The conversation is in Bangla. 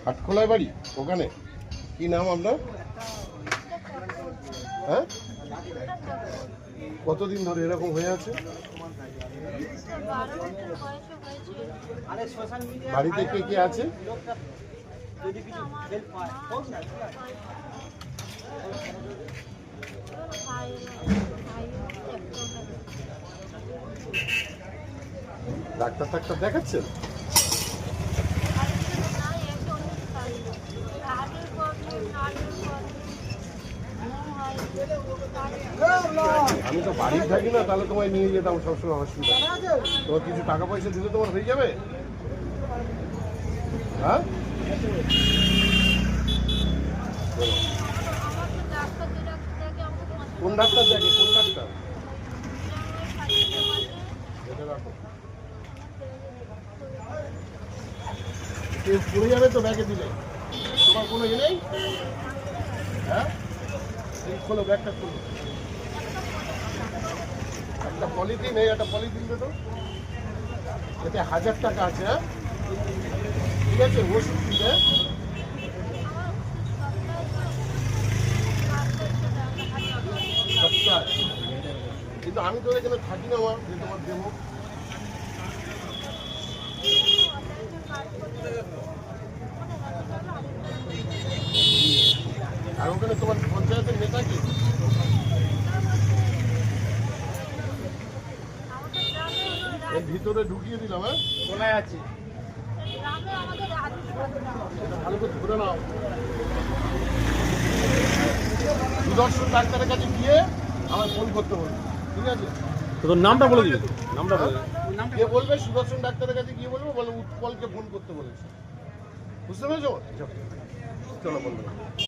খাটখোলায় বাড়ি ওখানে? কি নাম আপনার? হ্যাঁ, কতদিন ধরে এরকম হয়ে আছে? বাড়িতে কে কে আছে? ডাক্তার টাক্তার দেখাচ্ছেন? আমি তো বাড়ি থাকি না, তাহলে তোমায় নিয়ে যেতাম সবসময় হসপিটাল। তোমার কিছু টাকা পয়সা দিলে তোমার হয়ে যাবে। হ্যাঁ, কোন ডাক্তার দেখে? কোন ডাক্তার? এটা রাখো, কেউ পড়ে যাবে তো ব্যাগে দিলে। তোমার কোনো ইয়ে নেই? হ্যাঁ, খোলো ব্যাগটা, খোলো। একটা পলিথিন, এই একটা পলিথিন দে তো। এতে 1000 টাকা আছে। হ্যাঁ, ঠিক আছে, ওষুধ দিলে। কিন্তু আমি তো এখানে থাকি না, আমার যে তোমার দেবো। আর ওখানে তোমার পঞ্চায়েতের নেতা কি? এর ভিতরে ঢুকিয়ে দিলাম। হ্যাঁ, কোথায় আছে? এটা ভালো করে ধরে নাও। সুদর্শন ডাক্তারের কাছে গিয়ে আমার ফোন করতে বলবে, ঠিক আছে? তোর নামটা বলে দিবি, নামটা বলে কে বলবে? সুদর্শন ডাক্তারের কাছে গিয়ে বলবো, বলে উৎপলকে ফোন করতে বলেছে। বুঝতে পেরেছো? চলো বলবো।